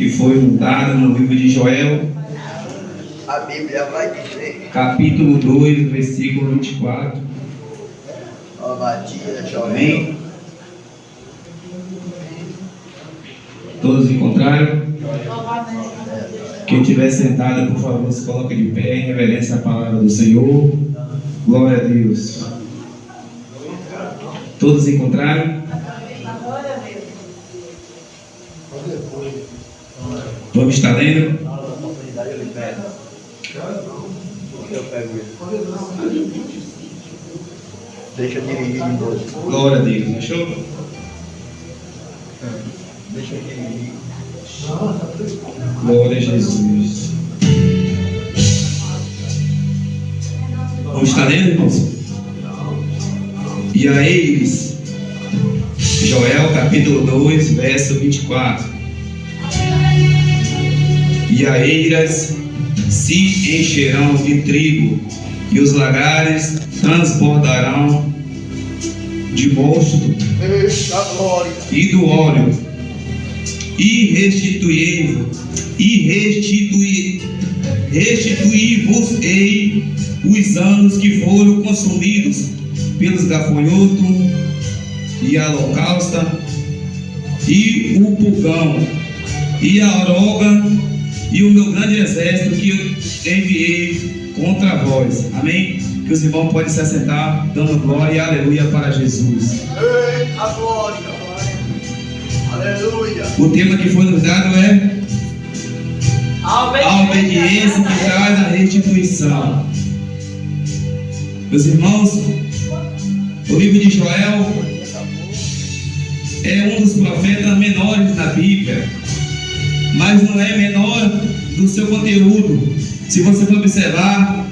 que foi dada no livro de Joel, A Bíblia vai dizer, capítulo 2, versículo 24. Batia, Joel. Amém? Todos encontraram? Quem estiver sentado, por favor, se coloque de pé em reverência à palavra do Senhor. Glória a Deus. Todos encontraram? Vamos estar lendo? Deixa eu dirigir de novo. Glória a Deus. Achou? Deixa eu dirigir. Glória a Jesus. Vamos estar lendo, irmãos? E a eles, Joel capítulo 2, verso 24. E as eiras se encherão de trigo, e os lagares transbordarão de mosto Eita glória. e do óleo, e restituí-vos-ei os anos que foram consumidos pelos gafanhotos e a holocausta e o pulgão e a aroga e o meu grande exército que eu enviei contra vós. Amém? Que os irmãos podem se assentar, dando glória e aleluia para Jesus. Eita glória. Aleluia. O tema que foi nos dado é a obediência que traz a restituição. Meus irmãos, o livro de Joel é um dos profetas menores da Bíblia, mas não é menor do seu conteúdo. Se você for observar,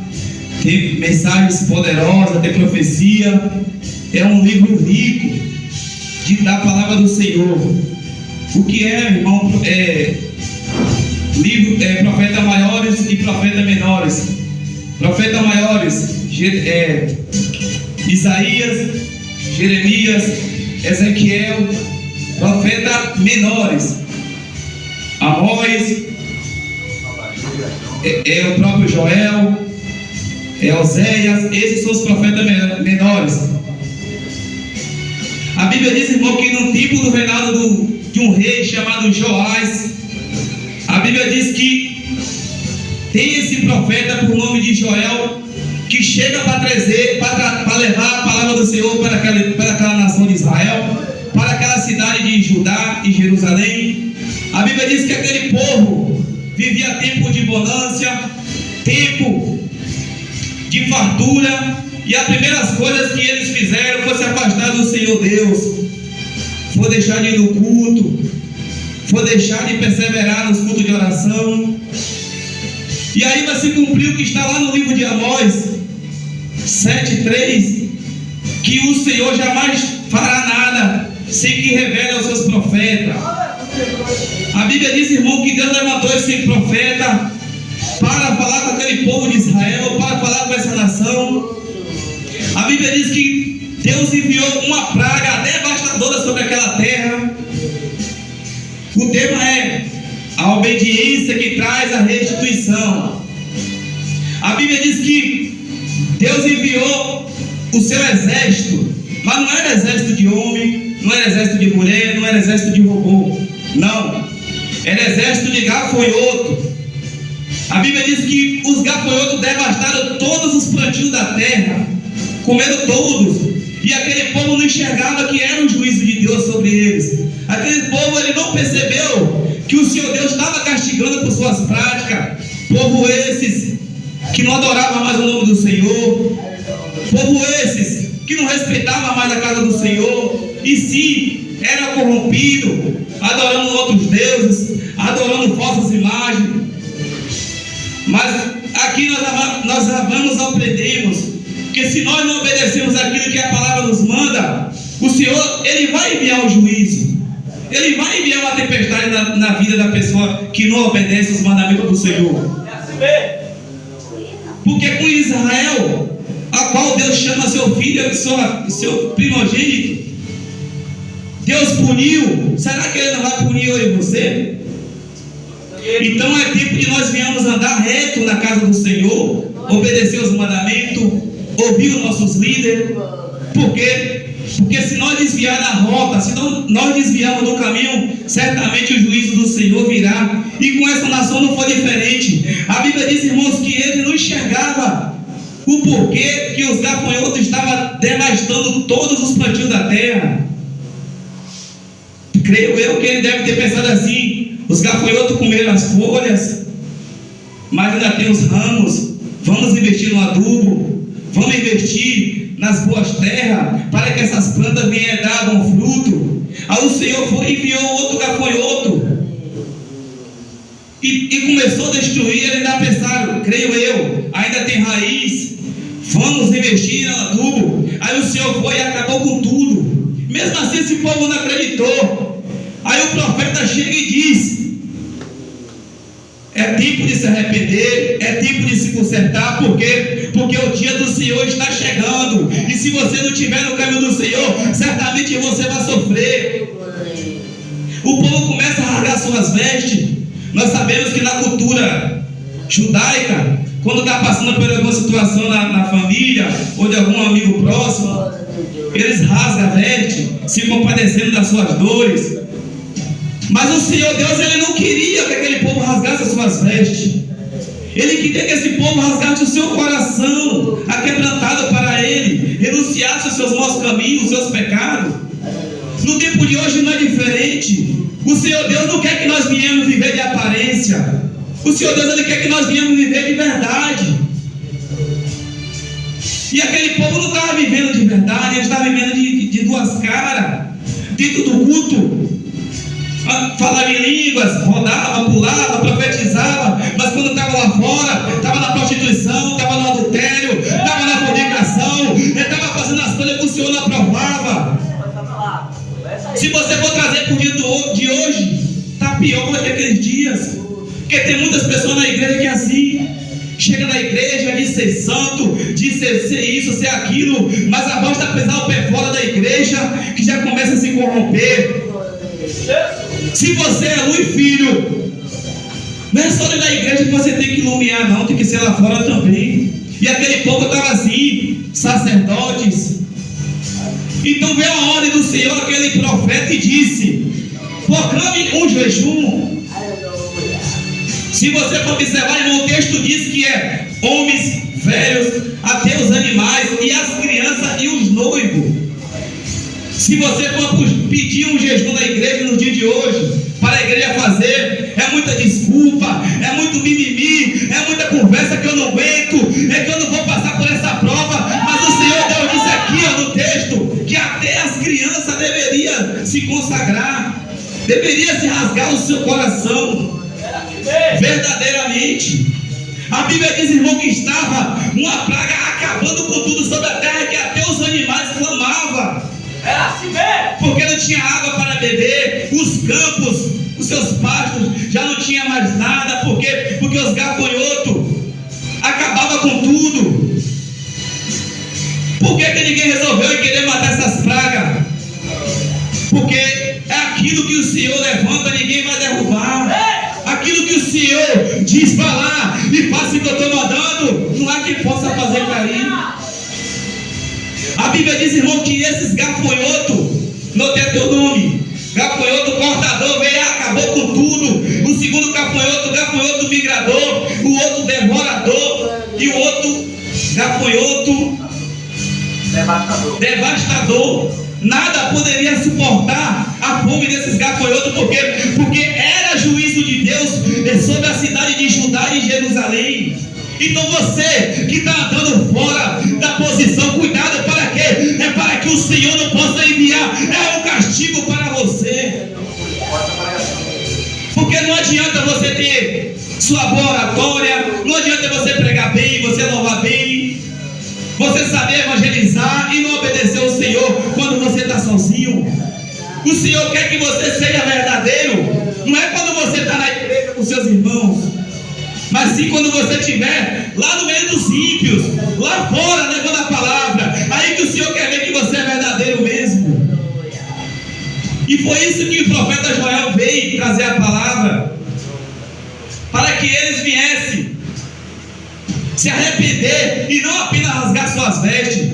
tem mensagens poderosas, tem profecia. É um livro rico da palavra do Senhor. O que é, irmão, profetas maiores e profetas menores. Profetas maiores, Isaías, Jeremias, Ezequiel. Profetas menores, Amós, o próprio Joel, Oséias. Esses são os profetas menores. A Bíblia diz, irmão, que no tempo do reinado de um rei chamado Joás, a Bíblia diz que tem esse profeta por nome de Joel, que chega para levar a palavra do Senhor para aquela nação de Israel, para aquela cidade de Judá e Jerusalém. A Bíblia diz que aquele povo vivia tempo de bonança, tempo de fartura, e as primeiras coisas que eles fizeram foi se afastar do Senhor Deus, foi deixar de ir no culto, foi deixar de perseverar nos cultos de oração. E aí vai se cumprir o que está lá no livro de Amós 7:3, que o Senhor jamais fará nada sem que revele aos seus profetas. A Bíblia diz, irmão, que Deus levantou esse profeta para falar com aquele povo de Israel, para falar com essa nação. A Bíblia diz que Deus enviou uma praga devastadora sobre aquela terra. O tema é a obediência que traz a restituição. A Bíblia diz que Deus enviou o seu exército, mas não era exército de homem, não era exército de mulher, não era exército de robô. Não, era exército de gafanhoto. A Bíblia diz que os gafanhotos devastaram todos os plantios da terra, comeram todos, e aquele povo não enxergava que era um juízo de Deus sobre eles. Aquele povo, ele não percebeu que o Senhor Deus estava castigando por suas práticas. Povo esses que não adorava mais o nome do Senhor, povo esses que não respeitava mais a casa do Senhor, e sim era corrompido, adorando outros deuses, adorando falsas imagens. Mas aqui nós vamos aprendemos que se nós não obedecemos aquilo que a palavra nos manda, o Senhor, Ele vai enviar o juízo. Ele vai enviar uma tempestade na vida da pessoa que não obedece os mandamentos do Senhor. Porque com Israel, a qual Deus chama seu filho, seu primogênito, Deus puniu. Será que Ele não vai punir eu e você? Então é tempo de nós venhamos andar reto na casa do Senhor, obedecer os mandamentos, ouvir os nossos líderes. Por quê? Porque se nós desviar da rota, se nós desviarmos do caminho, certamente o juízo do Senhor virá. E com essa nação não foi diferente. A Bíblia diz, irmãos, que ele não enxergava o porquê que os gafanhotos estavam devastando todos os plantios da terra. Creio eu que ele deve ter pensado assim: os gafanhotos comeram as folhas, mas ainda tem os ramos. Vamos investir no adubo, vamos investir nas boas terras, para que essas plantas venham dar bom fruto. Aí o Senhor foi e enviou outro gafanhoto e começou a destruir. Eles ainda pensaram, creio eu, ainda tem raiz, vamos investir no adubo. Aí o Senhor foi e acabou com tudo. Mesmo assim esse povo não acreditou. Aí o profeta chega e diz: é tempo de se arrepender, é tempo de se consertar. Por quê? Porque o dia do Senhor está chegando, e se você não estiver no caminho do Senhor, certamente você vai sofrer. O povo começa a rasgar suas vestes. Nós sabemos que na cultura judaica, quando está passando por alguma situação na família, ou de algum amigo próximo, eles rasgam a veste, se compadecendo das suas dores. Mas o Senhor Deus, ele não queria que aquele povo rasgasse as suas vestes. Ele queria que esse povo rasgasse o seu coração, aquebrantado para ele, renunciasse aos seus maus caminhos, os seus pecados. No tempo de hoje não é diferente. O Senhor Deus não quer que nós venhamos viver de aparência. O Senhor Deus, ele quer que nós venhamos viver de verdade. E aquele povo não estava vivendo de verdade, ele estava vivendo de duas caras. Dentro do culto, falava em línguas, rodava, pulava, profetizava, mas quando estava lá fora, estava na prostituição, estava no adultério, estava na fornicação, estava fazendo as coisas que o Senhor não aprovava. Se você for trazer para o dia de hoje, está pior do que aqueles dias. Porque tem muitas pessoas na igreja que é assim. Chega na igreja, diz ser santo, diz ser isso, ser aquilo, mas a voz está pesando o pé fora da igreja, que já começa a se corromper. Se você é luz, filho, não é só dentro da igreja que você tem que iluminar, não, tem que ser lá fora também. E aquele povo estava assim, sacerdotes. Então veio a ordem do Senhor, aquele profeta, e disse: proclame um jejum. Se você for observar, irmão, o texto diz que é homens, velhos, até os animais, e as crianças e os noivos. Se você for pedir um jejum na igreja no dia de hoje, para a igreja fazer, é muita desculpa, é muito mimimi, é muita conversa que eu não aguento, é que eu não vou passar por essa prova. Mas o Senhor Deus disse aqui no texto, que até as crianças deveriam se consagrar, deveria se rasgar o seu coração, verdadeiramente. A Bíblia diz, irmão, que estava uma praga acabando com tudo sobre a terra, que até os animais clamavam. Era assim mesmo. Porque não tinha água para beber, os campos, os seus pastos já não tinha mais nada. Por quê? Porque os gafanhotos acabavam com tudo. Por que ninguém resolveu querer matar essas pragas? Porque é aquilo que o Senhor levanta, ninguém vai derrubar. Aquilo que o Senhor diz, vá lá e faça o que eu estou mandando, não há quem possa fazer cair. A Bíblia diz, irmão, que esses gafanhotos, não tem teu nome, gafanhoto cortador, veio e acabou com tudo. O segundo gafanhoto migrador, o outro devorador, e o outro gafanhoto devastador. Nada poderia suportar a fome desses gafanhotos, porque era juízo de Deus sobre a cidade de Judá e Jerusalém. Então você que está andando fora da posição, cuidado, para quê? É para que o Senhor não possa enviar, é um castigo para você. Porque não adianta você ter sua boa oratória, não adianta você pregar bem, você louvar bem, você saber evangelizar e não obedecer ao Senhor quando você está sozinho. O Senhor quer que você seja verdadeiro, não é quando você está na igreja com seus irmãos, mas sim quando você estiver lá no meio dos ímpios, lá fora levando a palavra, aí que o Senhor quer ver que você é verdadeiro mesmo. E foi isso que o profeta Joel veio trazer a palavra. se arrepender e não apenas rasgar suas vestes.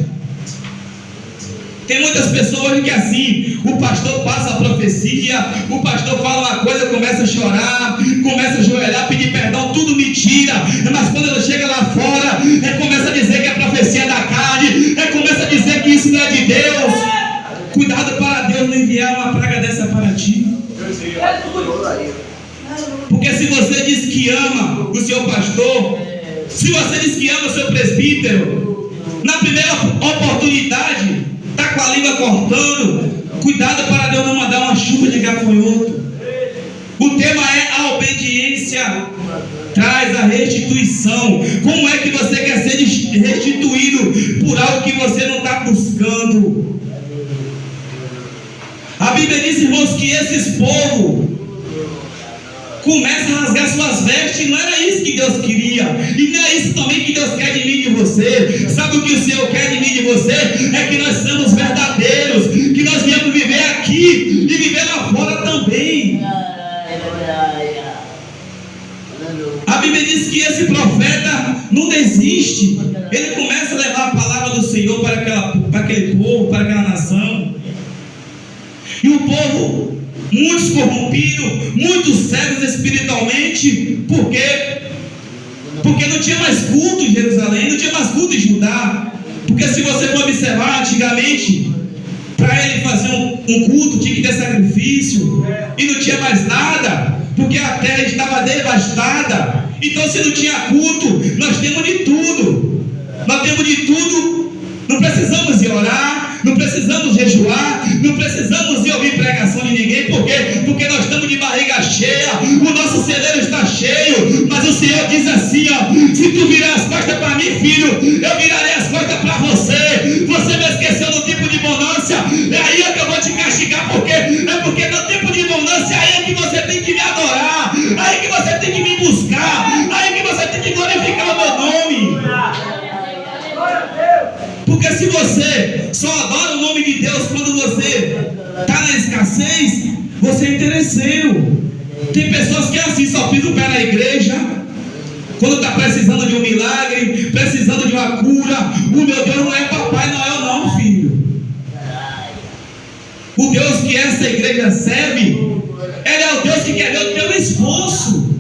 Tem muitas pessoas hoje que é assim, o pastor passa a profecia, o pastor fala uma coisa, começa a chorar, começa a ajoelhar, pedir perdão, tudo mentira, mas quando ele chega lá fora, começa a dizer que a profecia é da carne, começa a dizer que isso não é de Deus. Cuidado para Deus não enviar uma praga dessa para ti. Porque se você diz que ama o seu pastor, se você diz que ama o seu presbítero, na primeira oportunidade, está com a língua cortando, cuidado para Deus não mandar uma chuva de gafanhoto. O tema é a obediência traz a restituição. Como é que você quer ser restituído por algo que você não está buscando? A Bíblia diz, irmãos, que esses povos começam a rasgar suas vestes. Não era isso que Deus queria, e não é isso também que Deus quer de mim e de você. Sabe o que o Senhor quer de mim e de você? É que nós somos verdadeiros, que nós viemos viver aqui e viver lá fora também. A Bíblia diz que esse profeta não desiste. Ele começa a levar a palavra do Senhor para aquele povo, para aquela nação. E o povo, muitos corrompidos, muitos cegos espiritualmente. Por quê? Porque não tinha mais culto em Jerusalém, não tinha mais culto em Judá. Porque se você for observar, antigamente, para ele fazer um culto tinha que ter sacrifício, e não tinha mais nada, porque a terra estava devastada. Então, se não tinha culto, nós temos de tudo. Nós temos de tudo. Não precisamos ir orar, não precisamos jejuar, não precisamos ir ouvir pregação de ninguém. Por quê? Porque nós estamos de barriga cheia, o nosso celeiro está cheio. Mas o Senhor diz assim, ó: se tu virar as costas para mim, filho, eu virarei as costas para você. Você me esqueceu no tempo de bonança, é aí que eu vou te castigar. Por quê? É porque no tempo de bonança é aí que você tem que me adorar, aí que você tem que me buscar, aí que você tem que glorificar o meu nome. Porque se você só adora o nome de Deus quando você está na escassez, você é interesseiro. Tem pessoas que é assim, só pisam o pé na igreja quando está precisando de um milagre, precisando de uma cura. O meu Deus não é Papai Noel não, filho. O Deus que essa igreja serve, Ele é o Deus que quer ver o teu esforço,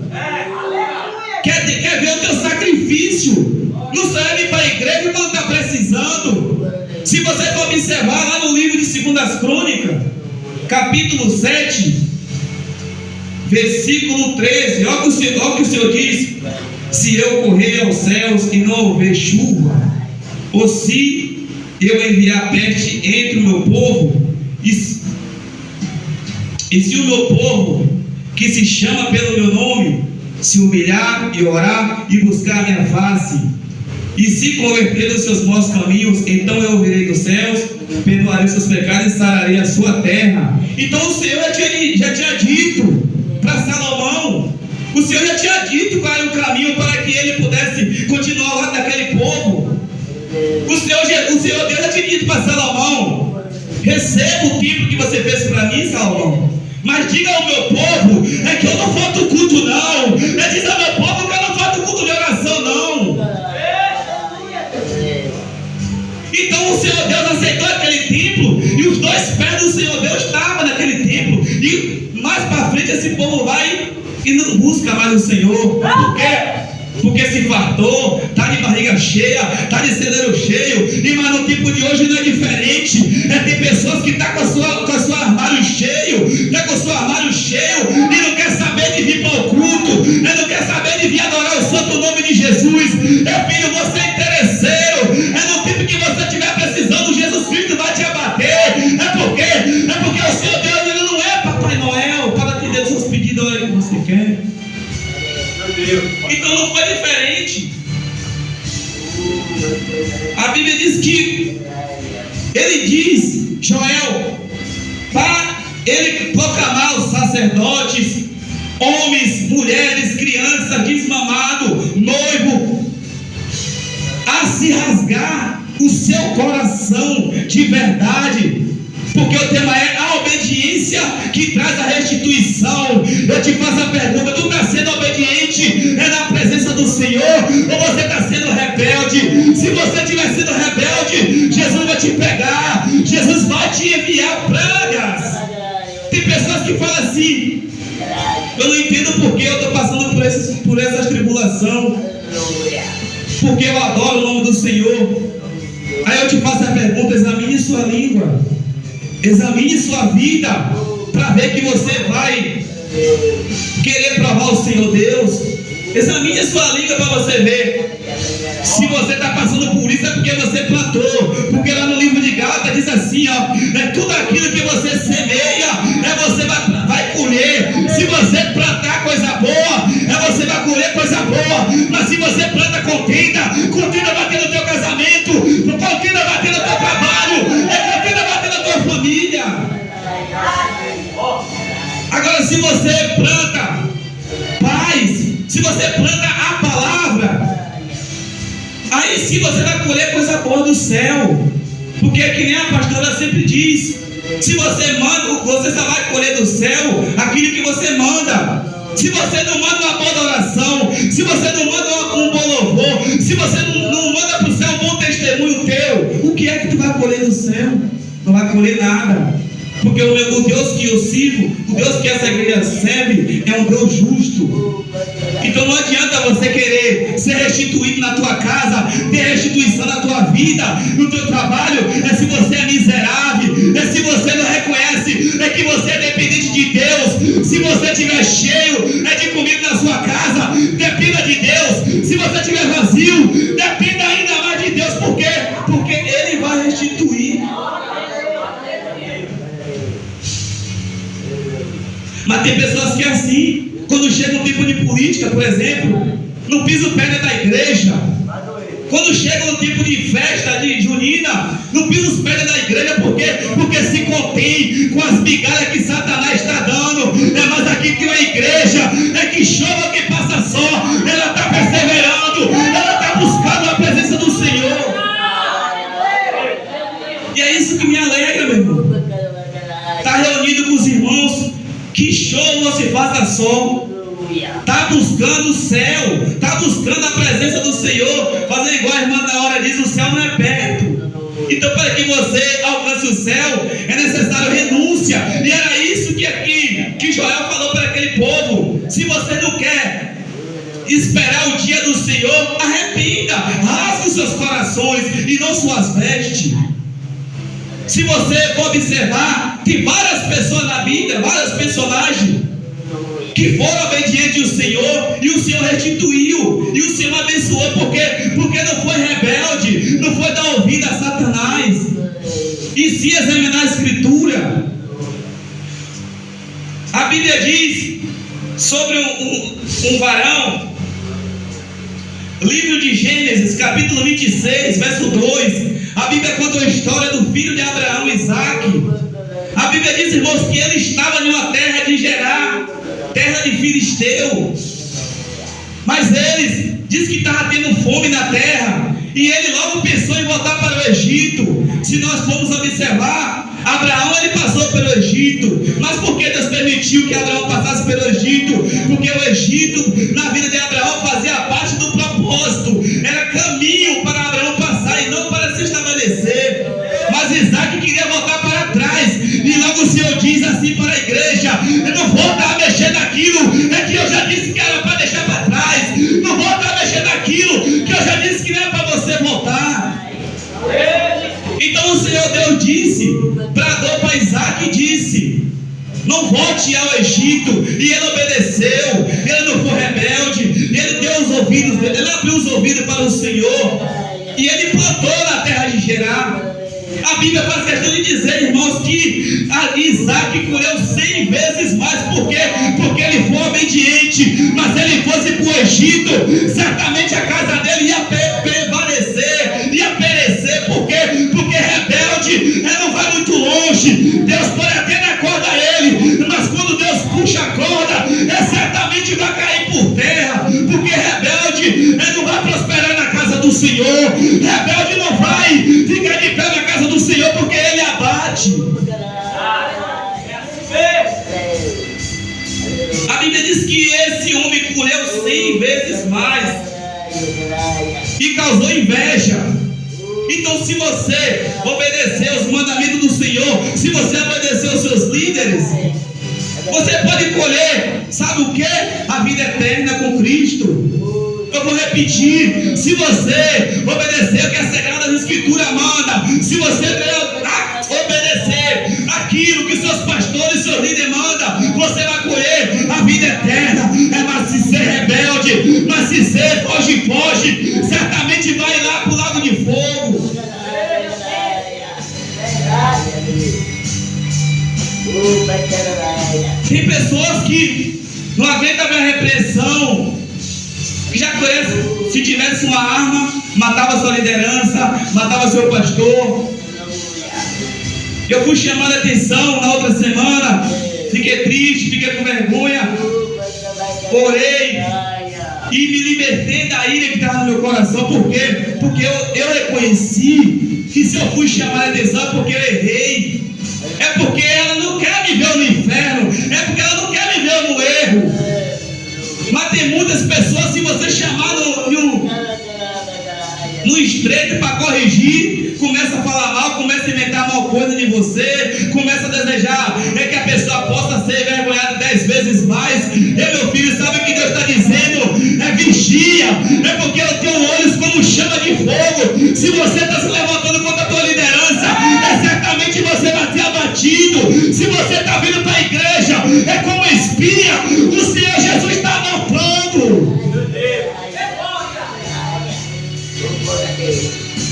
quer ver o teu sacrifício. Não serve para a igreja quando está precisando. Se você for observar lá no livro de 2 Crônicas, capítulo 7, versículo 13, olha o que o Senhor diz: se eu correr aos céus e não houver chuva, ou se eu enviar peste entre o meu povo, e se o meu povo, que se chama pelo meu nome, se humilhar e orar e buscar a minha face, e se converter dos seus maus caminhos, então eu ouvirei dos céus, perdoarei os seus pecados e sararei a sua terra. Então o Senhor já tinha dito para Salomão, o Senhor já tinha dito qual era o caminho para que ele pudesse continuar lá daquele povo. O Senhor Deus já tinha dito para Salomão: receba o tipo que você fez para mim, Salomão, mas diga ao meu povo que eu não falto culto não. Diz ao meu povo que eu não falto culto de oração não. Então o Senhor Deus aceitou aquele templo, e os dois pés do Senhor Deus estavam naquele templo. E mais para frente esse povo vai e não busca mais o Senhor. Por quê? Porque se fartou, está de barriga cheia, está de celeiro cheio. E mas no tempo de hoje não é diferente. Tem pessoas que estão com o seu armário cheio, está com o seu armário cheio e não quer saber de vir para o culto, não quer saber de vir adorar o santo nome de Jesus. Filho, você é interesseiro. No tempo que você estiver precisando, Jesus Cristo vai te abater. É porque o Senhor Deus, Ele não é Papai Noel para atender os seus pedidos a hora que você quer. Então não foi diferente. A Bíblia diz que ele diz, Joel, para ele proclamar os sacerdotes, homens, mulheres, crianças, desmamado, noivo, a se rasgar o seu coração de verdade. Porque o tema é a obediência que traz a restituição. Eu te faço a pergunta: tu está sendo obediente na presença do Senhor, ou você está sendo rebelde? entendo porque eu estou passando por essa tribulação, porque eu adoro o nome do Senhor. Aí eu te faço a pergunta: examine sua língua, examine sua vida, para ver que você vai querer provar o Senhor Deus. Examine a sua língua para você ver. Se você está passando por isso, é porque você plantou. Porque lá no livro de Gálatas diz assim, ó: é tudo aquilo que você semeia, você vai colher. Se você plantar coisa boa, você vai colher coisa boa. Mas se você planta contenda, contenda vai ter no teu casamento, contenda vai ter no teu trabalho, contenda vai ter na tua família. Agora, se você planta paz, se você planta a palavra, aí sim você vai colher coisa boa do céu. Porque é que nem a pastora sempre diz: se você manda, você só vai colher do céu aquilo que você manda. Se você não manda uma boa oração, se você não manda um bom louvor, se você não manda para o céu um bom testemunho teu, o que é que tu vai colher do céu? Não vai colher nada. Porque o Deus que eu sirvo, o Deus que essa igreja serve, é um Deus justo. Então não adianta você querer ser restituído na tua casa, ter restituição na tua vida, no teu trabalho, se você é miserável, se você não reconhece que você é dependente de Deus. Se você estiver cheio de comida na sua casa, dependa de Deus. Se você estiver vazio, dependa ainda mais de Deus. Por quê? Porque Ele vai restituir. Mas tem pessoas que é assim, quando chega um tempo de política, por exemplo, não pisa o pé dentro da igreja. Quando chega um tipo de festa de junina, não pisa os pés da igreja. Por quê? Porque se contém com as migalhas que Satanás está dando. Mas aqui que a igreja é que chova, que passa só. Ela está perseverando, ela está buscando a presença do Senhor. E é isso que me alegra, meu irmão. Está reunido com os irmãos, que show não se faça só. Está buscando o céu, está buscando a presença do Senhor. Fazer igual a irmã da hora diz: o céu não é perto. Então, para que você alcance o céu, é necessário renúncia. E era isso que Joel falou para aquele povo: se você não quer esperar o dia do Senhor, arrependa, rasgue os seus corações e não suas vestes. Se você for observar, tem várias pessoas na Bíblia, vários personagens que foram obedientes ao Senhor, e o Senhor restituiu, e o Senhor abençoou. Por quê? Porque não foi rebelde, não foi dar ouvido a Satanás, e sim examinar a Escritura. A Bíblia diz sobre um varão, livro de Gênesis, capítulo 26, verso 2, a Bíblia conta a história do filho de Abraão, Isaque. A Bíblia diz, irmãos, que ele estava em uma terra de Gerar, terra de Filisteu, mas eles diz que estava tendo fome na terra, e ele logo pensou em voltar para o Egito. Se nós formos observar, Abraão ele passou pelo Egito, mas por que Deus permitiu que Abraão passasse pelo Egito? Porque o Egito na vida de Abraão fazia parte do propósito, era caminho para Abraão passar e não para se estabelecer. Mas Isaac queria voltar para trás, e logo o Senhor diz assim para a igreja: eu não vou estar a mexer naquilo que eu já disse que era para deixar para trás, não vou estar a mexer naquilo que eu já disse que não era para você voltar. Então o Senhor Deus disse, bradou para Isaac e disse: não volte ao Egito. E ele obedeceu, ele não foi rebelde, ele deu os ouvidos, ele abriu os ouvidos para o Senhor, e ele plantou na terra de Gerar. A Bíblia faz questão de dizer, irmãos, que Isaac colheu 100 vezes mais. Por quê? Porque ele foi obediente. Mas se ele fosse para o Egito, certamente a casa dele ia prevalecer, ia perecer. Por quê? Porque rebelde não vai muito longe. Deus pode até dar corda a ele, mas quando Deus puxa a corda, certamente vai cair por terra. Porque rebelde não vai prosperar na casa do Senhor. Rebelde não vai ficar de pé na casa do Senhor, porque ele abate. A Bíblia diz que esse homem colheu 100 vezes mais e causou inveja. Então, se você obedecer aos mandamentos do Senhor, se você obedecer aos seus líderes, você pode colher Sabe o que? A vida eterna com Cristo. Eu vou repetir: se você obedecer o que a Sagrada Escritura manda, se você obedecer aquilo que seus pastores, seus líderes mandam, você vai colher a vida eterna. Mas se ser rebelde, mas se ser foge, certamente vai lá para o lago de fogo. Tem pessoas que não aguentam a minha repressão, que já conhece, se tivesse uma arma, matava sua liderança, matava seu pastor. Eu fui chamando a atenção na outra semana, fiquei triste, fiquei com vergonha, orei e me libertei da ira que estava no meu coração. Por quê? Porque eu reconheci que se eu fui chamar a atenção é porque eu errei. É porque ela não quer me ver no inferno, é porque ela não quer me ver no erro. Mas tem muitas pessoas, se você chamar no estreito para corrigir, começa a falar mal, começa a inventar mal coisa de você, começa a desejar que a pessoa possa ser envergonhada 10 vezes mais. Meu filho, sabe o que Deus está dizendo? É vigia, é porque eu tenho olhos como chama de fogo. Se você está se levantando contra a tua liderança, certamente você vai ser abatido. Se você está vindo para a igreja, é como espia, o Senhor Jesus está anotando.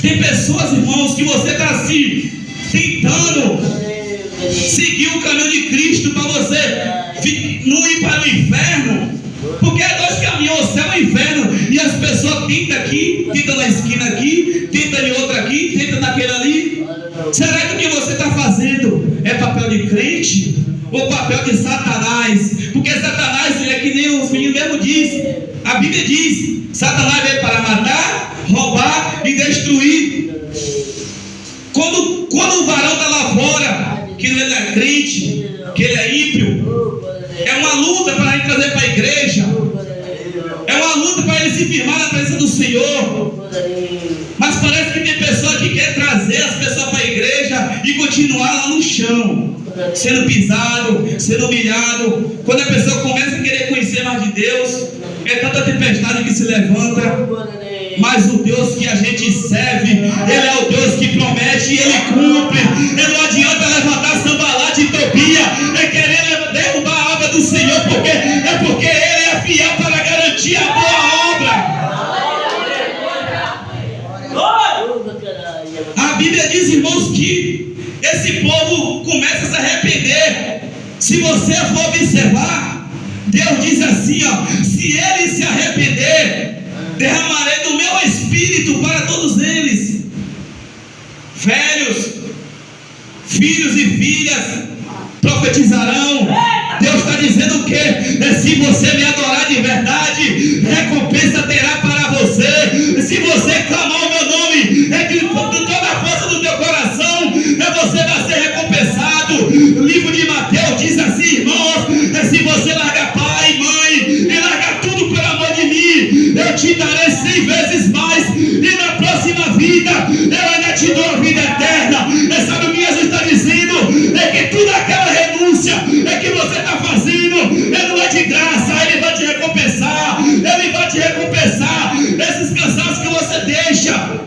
Tem pessoas, irmãos, que você está assim, tentando seguir o caminho de Cristo para você não ir para o inferno, porque é dois caminhos, o céu e o inferno, e as pessoas tentam aqui, tentam na esquina aqui, tentam em outra aqui, tentam naquele ali. Será que o que você está fazendo é papel de crente ou papel de Satanás? Porque Satanás, ele é que nem os meninos mesmo dizem, a Bíblia diz: Satanás veio para matar, roubar e destruir. Quando o varão está lá fora, que ele é crente, que ele é ímpio, é uma luta para ele trazer para a igreja, é uma luta para ele se firmar na presença do Senhor. Mas parece que tem pessoa que quer trazer as pessoas para a igreja e continuar lá no chão, sendo pisado, sendo humilhado. Quando a pessoa começa a querer conhecer mais de Deus, é tanta tempestade que se levanta. Mas o Deus que a gente serve, Ele é o Deus que promete e Ele cumpre. E não adianta levantar sambalate e topia e querer derrubar a obra do Senhor, porque Ele é fiel para garantir a boa obra. A Bíblia diz, irmãos, que esse povo começa a se arrepender. Se você for observar, Deus diz assim, ó: se eles se arrepender, derramarei do meu espírito para todos eles. Velhos, filhos e filhas profetizarão. Deus está dizendo o quê? Se você me adorar de verdade, recompensa terá para você. Se você clamar o meu nome, de toda a força do teu coração, você vai ser recompensado. O livro de Mateus diz assim, irmãos: se você largar pai e mãe e largar tudo pelo amor de mim, eu te darei 100 vezes mais, e na próxima vida eu ainda te dou a vida eterna. Sabe o que Jesus está dizendo? É que toda aquela renúncia que você está fazendo, Ele não é de graça. Ele vai te recompensar. Ele vai te recompensar. Esses cansaços que você deixa,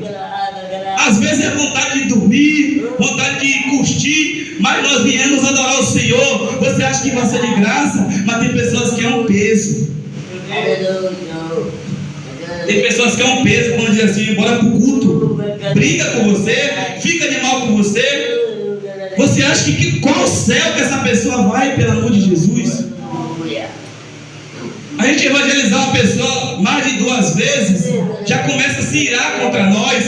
às vezes é vontade de dormir, vontade de curtir, mas nós viemos adorar o Senhor. Você acha que vai ser de graça? Mas tem pessoas que é um peso. Tem pessoas que é um peso quando diz assim: bora pro culto, briga com você, fica de mal com você. Você acha que qual céu que essa pessoa vai, pelo amor de Jesus? A gente evangelizar uma pessoa mais de 2 vezes, já começa a se irar contra nós,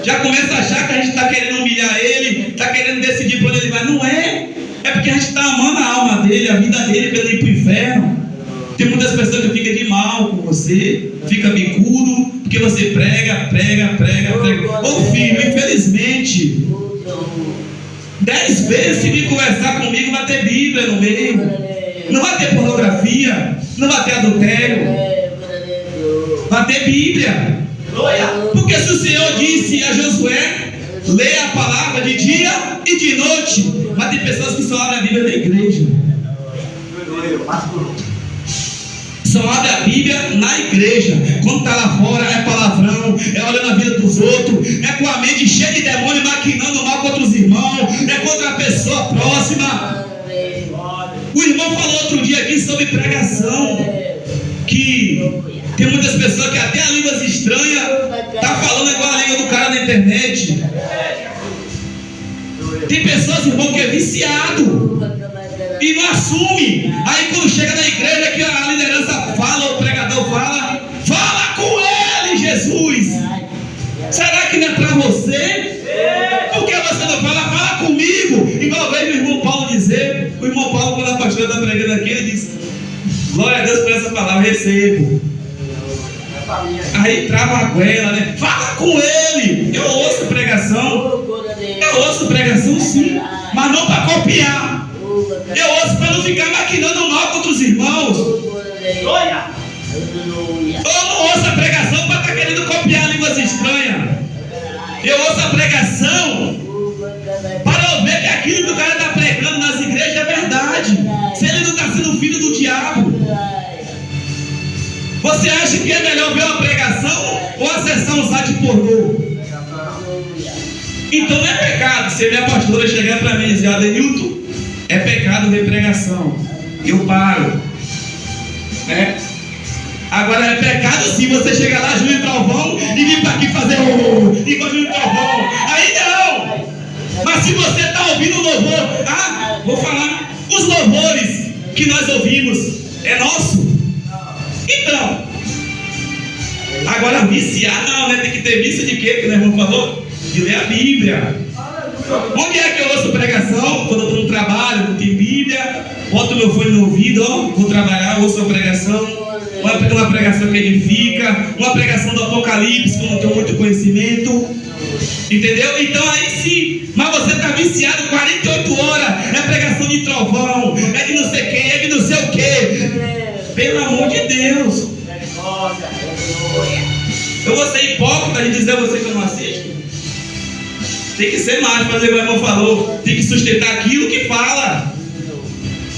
já começa a achar que a gente está querendo humilhar ele, está querendo decidir para onde ele vai. Não é, é porque a gente está amando a alma dele, a vida dele, para ele ir para o inferno. Tem muitas pessoas que ficam de mal com você, fica bicudo, porque você prega. Ô filho, infelizmente, 10 vezes se vir conversar comigo, vai ter Bíblia no meio. Não vai ter pornografia, não vai ter adultério, vai ter Bíblia. Porque se o Senhor disse a Josué: leia a palavra de dia e de noite, mas tem pessoas que só abrem a Bíblia da igreja. Só abre a Bíblia na igreja. Quando está lá fora é palavrão, é olhando a vida dos outros, é com a mente cheia de demônio, maquinando mal contra os irmãos, é contra a pessoa próxima. O irmão falou outro dia aqui sobre pregação, que tem muitas pessoas que até a línguas estranhas tá falando igual a língua do cara na internet. Tem pessoas, irmão, que é viciado e não assume. Aí quando chega na igreja que a liderança fala, o pregador fala, fala com ele, Jesus. Será que não é para você? Por que você não fala? Fala comigo. Igual eu vejo o irmão Paulo dizer. O irmão Paulo, quando a pastora está pregando aqui, ele diz, glória a Deus por essa palavra, recebo. Aí trava a goela, né? Fala com ele. Eu ouço pregação sim, mas não para copiar. Eu ouço para não ficar maquinando mal contra os irmãos. Eu não ouço a pregação para estar querendo copiar línguas estranhas. Eu ouço a pregação para eu ver que aquilo que o cara está pregando nas igrejas é verdade. Se ele não está sendo filho do diabo. Você acha que é melhor ver uma pregação ou acessar um site pornô? Então não é pecado se minha pastora chegar para mim e dizer, Adenilton, é pecado ver pregação. Eu paro. Né? Agora é pecado sim você chegar lá, Júlio Trovão, e vir para aqui fazer igual Júlio Trovão. Aí não! Mas se você está ouvindo o louvor, vou falar, os louvores que nós ouvimos é nosso? Então, agora viciar não, né? Tem que ter vício de quê? Que o irmão falou? De ler a Bíblia. Onde é que eu ouço pregação? Quando eu estou no trabalho, não tem Bíblia, boto meu fone no ouvido, vou trabalhar, ouço a pregação. Uma pregação que edifica, uma pregação do Apocalipse, que eu não tenho muito conhecimento. Entendeu? Então aí sim, mas você está viciado 48 horas, é pregação de trovão, é de não sei quem, é de não sei o que. Pelo amor de Deus. Eu vou ser hipócrita de dizer a você que eu não assisto. Tem que ser mais, fazer o que o irmão falou. Tem que sustentar aquilo que fala.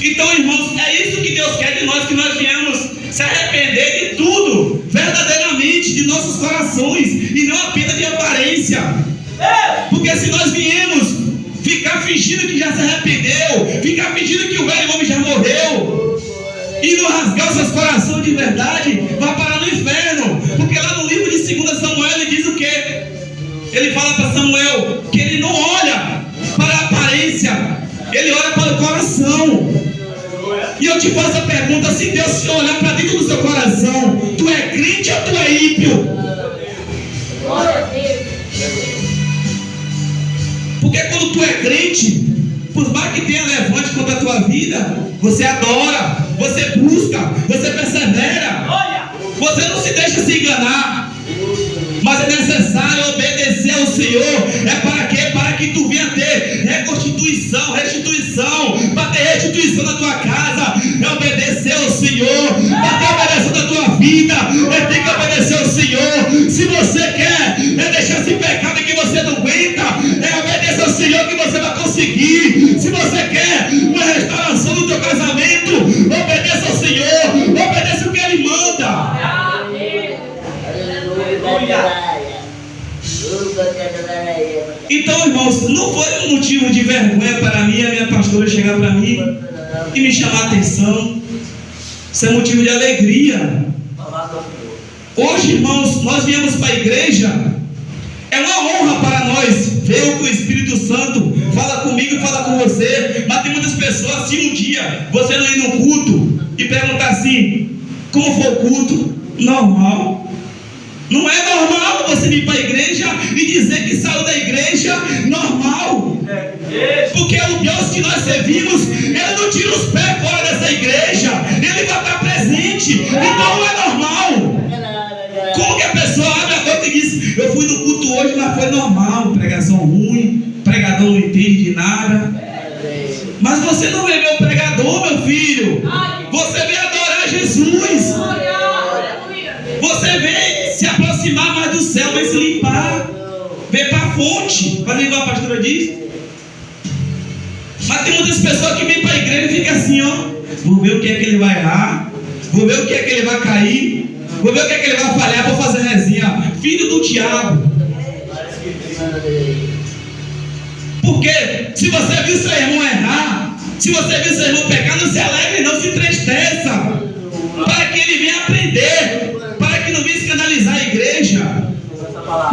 Então, irmãos, é isso que Deus quer de nós, que nós viemos se arrepender de tudo, verdadeiramente, de nossos corações, e não apenas de aparência. Porque se nós viemos ficar fingindo que já se arrependeu, ficar fingindo que o velho homem já morreu, e não rasgar os seus corações de verdade, vai parar no inferno. Porque lá no livro de 2 Samuel ele diz o quê? Ele fala para Samuel que ele não olha para a aparência, ele olha para o coração. E eu te faço a pergunta, se Deus olhar para dentro do seu coração, tu é crente ou tu é ímpio? Porque quando tu é crente, por mais que tenha levante contra a tua vida, você adora, você busca, você persevera, você não se deixa se enganar. Mas é necessário obedecer ao Senhor. É para quê? Para que tu venha ter restituição, para ter restituição na tua casa. É obedecer ao Senhor. Para ter obedecido na tua vida, é ter que obedecer ao Senhor. Se você quer deixar esse pecado que você não aguenta, é obedecer ao Senhor que você vai conseguir. Se você quer uma restauração do teu casamento, obedeça ao Senhor, obedeça o que Ele manda. Então, irmãos, não foi um motivo de vergonha para mim a minha pastora chegar para mim e me chamar a atenção. Isso é motivo de alegria. Hoje, irmãos, nós viemos para a igreja. É uma honra para nós ver o que o Espírito Santo fala comigo e fala com você. Mas tem muitas pessoas, se um dia você não ir no culto e perguntar assim, como foi o culto? Normal. Não é normal você vir para a igreja e dizer que saiu da igreja normal. Porque o Deus que nós servimos, Ele não tira os pés fora dessa igreja. Ele vai estar presente. Então não é normal. Como que a pessoa abre a boca e diz, eu fui no culto hoje, mas foi normal. Pregação ruim, pregador não entende de nada. Mas você não veio ver o pregador, meu filho. Você veio adorar Jesus. Você vem se aproximar mais do céu, vem se limpar, vem para a fonte, fazer igual a pastora diz. Mas tem muitas pessoas que vêm para a igreja e ficam assim, vou ver o que é que ele vai errar, Vou ver o que é que ele vai cair. Vou ver o que é que ele vai falhar. Vou fazer resenha. Filho do diabo. Porque se você viu seu irmão errar, se você viu seu irmão pecar, não se alegre, não se entristeça. Para que ele venha aprender. Para que não venha escandalizar a igreja.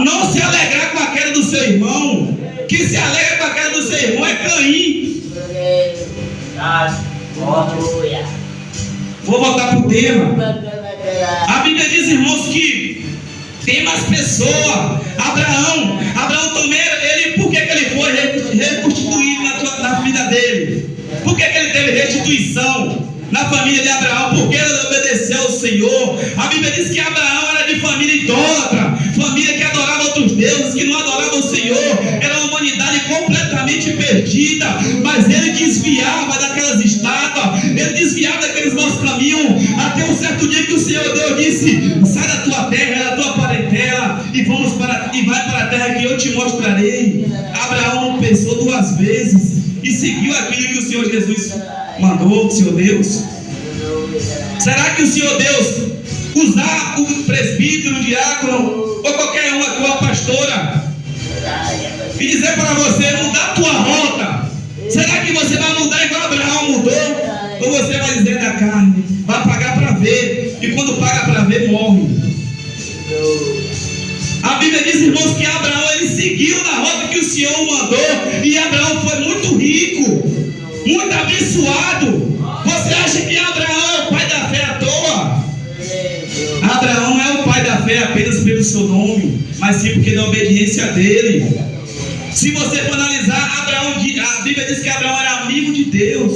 Não se alegrar com a queda do seu irmão. Quem se alegra com a queda do seu irmão é Caim. Vou voltar para o tema. A Bíblia diz, irmãos, que tem mais pessoas. Abraão também, por que ele foi reconstituído na vida dele? Por que ele teve restituição na família de Abraão? Porque ele obedeceu ao Senhor. A Bíblia diz que Abraão era de família idólatra, família que adorava outros deuses, que não adorava o Senhor. Era uma humanidade completamente perdida, mas ele desviava daquelas estátuas, ele desviava daqueles maus caminhos, até um certo dia que o Senhor Deus disse: sai da tua terra, da tua parentela, e vai para a terra que eu te mostrarei. Abraão não pensou duas vezes e seguiu aquilo que o Senhor Jesus mandou, o Senhor Deus. Será que o Senhor Deus usar o presbítero, o diácono ou qualquer um aqui, uma pastora, e dizer para você mudar a tua rota? Será que você vai mudar igual Abraão mudou? Ou você vai dizer da carne, vai pagar para ver, e quando paga para ver morre? A Bíblia diz, irmãos, que Abraão ele seguiu na rota que o Senhor mandou, e Abraão foi muito rico, muito abençoado. Você acha que Abraão é o pai da fé à toa? Abraão não é o pai da fé apenas pelo seu nome, mas sim porque da obediência dele. Se você for analisar, a Bíblia diz que Abraão era amigo de Deus.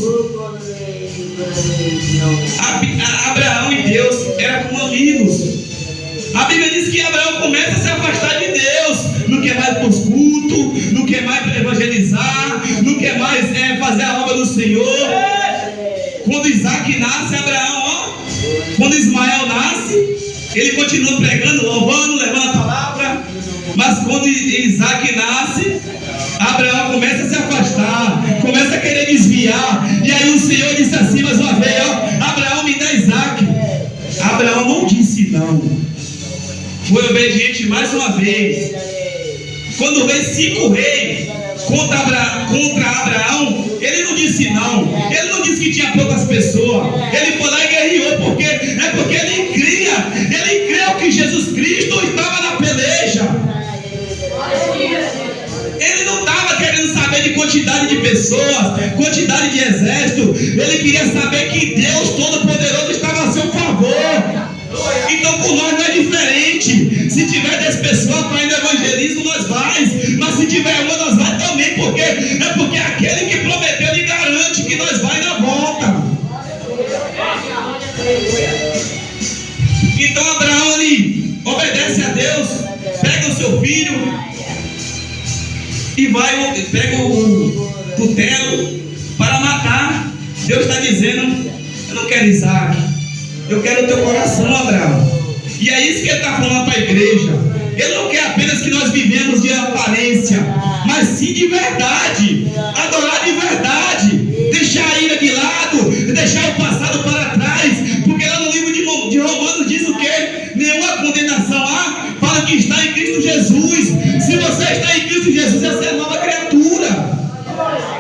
Abraão e Deus eram como amigos. A Bíblia diz que Abraão começa a se afastar de Deus, não quer mais para os cultos, não quer mais evangelizar, não quer mais fazer a obra do Senhor. Quando Isaac nasce, quando Ismael nasce, ele continua pregando, louvando, levando a palavra. Mas quando Isaac nasce, Abraão começa a se afastar, começa a querer desviar. E aí o Senhor disse assim mais uma vez: Abraão, me dá Isaac. Abraão não disse não. Foi obediente mais uma vez. Quando veio 5 reis contra Abraão, ele não disse não. Ele não disse que tinha poucas pessoas. Ele foi lá e guerreou, porque ele creu que Jesus Cristo estava na peleja. Ele não estava querendo saber de quantidade de pessoas, quantidade de exército. Ele queria saber que Deus Todo-Poderoso estava a seu favor. Então por nós não é diferente. Se tiver 10 pessoas para ir no evangelismo, nós vamos. Mas se tiver uma, nós vamos também. Porque aquele que prometeu, ele garante que nós vamos na volta. Então Abraão, ele obedece a Deus, pega o seu filho e pega o cutelo para matar. Deus está dizendo: eu não quero Isaac, eu quero o teu coração, Abraão. E é isso que ele está falando para a igreja. Ele não quer apenas que nós vivemos de aparência, mas sim de verdade. Adorar de verdade, deixar a ira de lado, deixar o passado para trás. Porque lá no livro de Romanos diz o quê? Nenhuma condenação há para o que está em Cristo Jesus. Se você está em Cristo Jesus, você é nova criatura.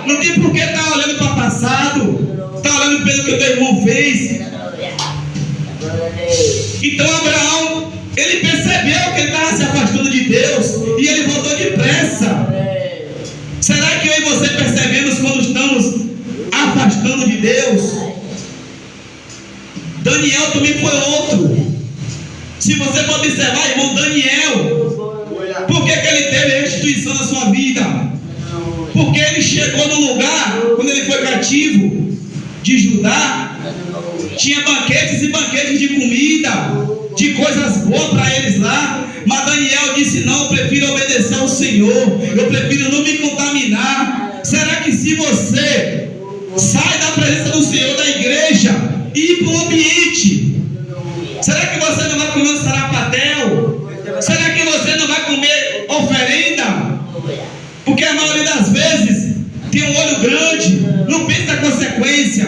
Não tem por que estar olhando para o passado, está olhando pelo que o teu irmão fez. Então Abraão, ele percebeu que ele estava se afastando de Deus e ele voltou depressa. Será que eu e você percebemos quando estamos afastando de Deus? Daniel também foi outro. Se você for observar, irmão, Daniel, por que ele teve restituição na sua vida? Porque ele chegou no lugar, quando ele foi cativo de Judá, tinha banquetes e banquetes de comida, de coisas boas para eles lá. Mas Daniel disse: não, eu prefiro obedecer ao Senhor, eu prefiro não me contaminar. Será que se você sai da presença do Senhor, da igreja, e ir para o ambiente, será que você não vai comer um sarapatel? Será que você não vai comer oferenda? Porque a maioria das vezes tem um olho grande, não pensa na consequência.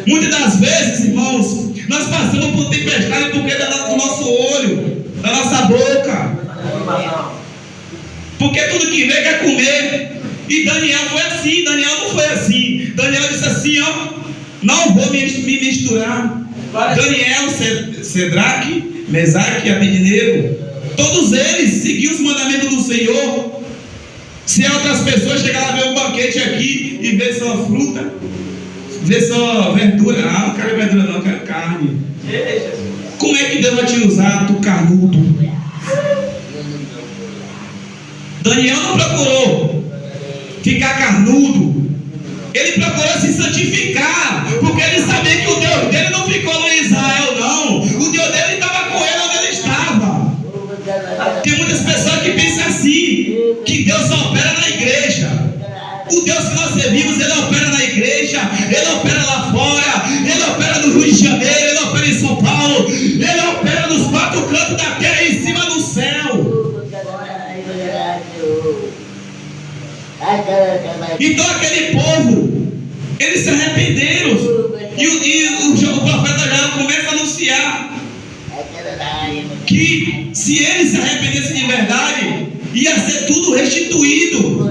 Muitas das vezes, irmãos, nós passamos E Daniel foi assim, Daniel não foi assim. Daniel disse assim, ó, não vou me misturar. Daniel, Cedraque, Mesaque e Abednego, todos eles seguiam os mandamentos do Senhor. Se outras pessoas chegaram a ver um banquete aqui e ver só fruta, ver só verdura, não quero verdura não, quero carne. Como é que Deus vai te usar, tu carnudo? Daniel não procurou ficar carnudo, ele procurou se santificar, porque ele sabia que o Deus dele não ficou no Israel não, o Deus dele estava com ele onde ele estava. Tem muitas pessoas que pensam assim, que Deus só opera na igreja. O Deus que nós servimos, ele opera na igreja, ele opera lá fora, ele opera no Rio de Janeiro, ele opera em São Paulo, ele opera nos quatro cantos da terra e em cima do céu. Então aquele povo, eles se arrependeram. E o profeta já começa a anunciar que se eles se arrependessem de verdade, ia ser tudo restituído.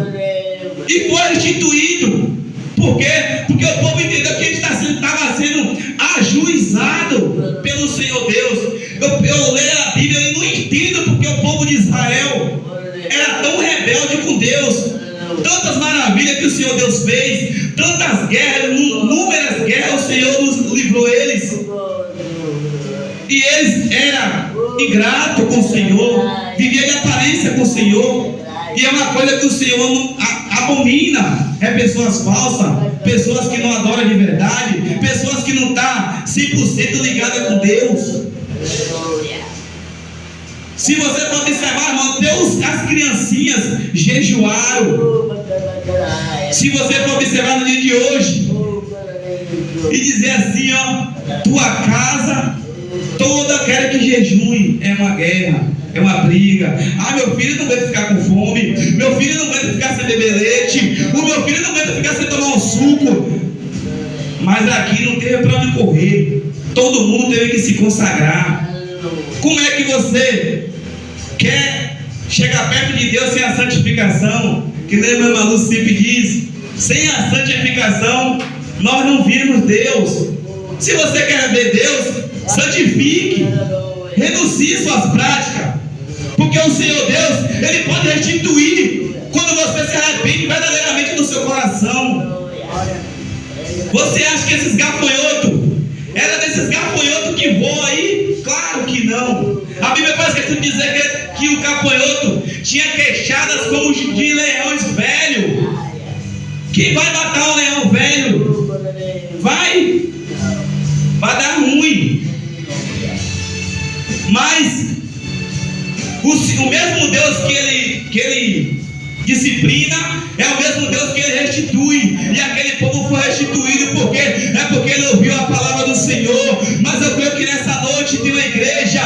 E foi restituído. Por quê? Porque o povo entendeu que ele estava sendo ajuizado pelo Senhor Deus. Eu leio a Bíblia e não entendo porque o povo de Israel era tão rebelde com Deus. Tantas maravilhas que o Senhor Deus fez, tantas guerras, inúmeras guerras, o Senhor nos livrou eles. E eles eram ingratos com o Senhor, viviam de aparência com o Senhor. E é uma coisa que o Senhor abomina. É pessoas falsas, pessoas que não adoram de verdade, pessoas que não estão 100% ligadas com Deus. Se você for observar, irmão, Deus, as criancinhas jejuaram. Se você for observar no dia de hoje e dizer assim, ó, tua casa toda quer que jejue, é uma guerra, é uma briga. Ah, meu filho não aguenta ficar com fome, meu filho não aguenta ficar sem beber leite, o meu filho não aguenta ficar sem tomar um suco. Mas aqui não teve para onde correr, todo mundo teve que se consagrar. Como é que você quer chegar perto de Deus sem a santificação? Que nem meu irmão Lúcio sempre diz, sem a santificação nós não vimos Deus. Se você quer ver Deus, santifique, renuncie suas práticas, porque o Senhor Deus, ele pode restituir quando você se arrepende verdadeiramente do seu coração. Você acha que esses gafanhotos era desses gafanhotos que voam aí? Claro que não. A Bíblia faz questão de dizer que o gafanhoto tinha queixadas como de leões velhos. Quem vai matar um leão velho? Vai dar ruim. Mas o mesmo Deus que ele disciplina é o mesmo Deus que ele restitui. E aquele povo foi restituído porque ele ouviu a palavra do Senhor. Mas eu creio que nessa noite tem uma igreja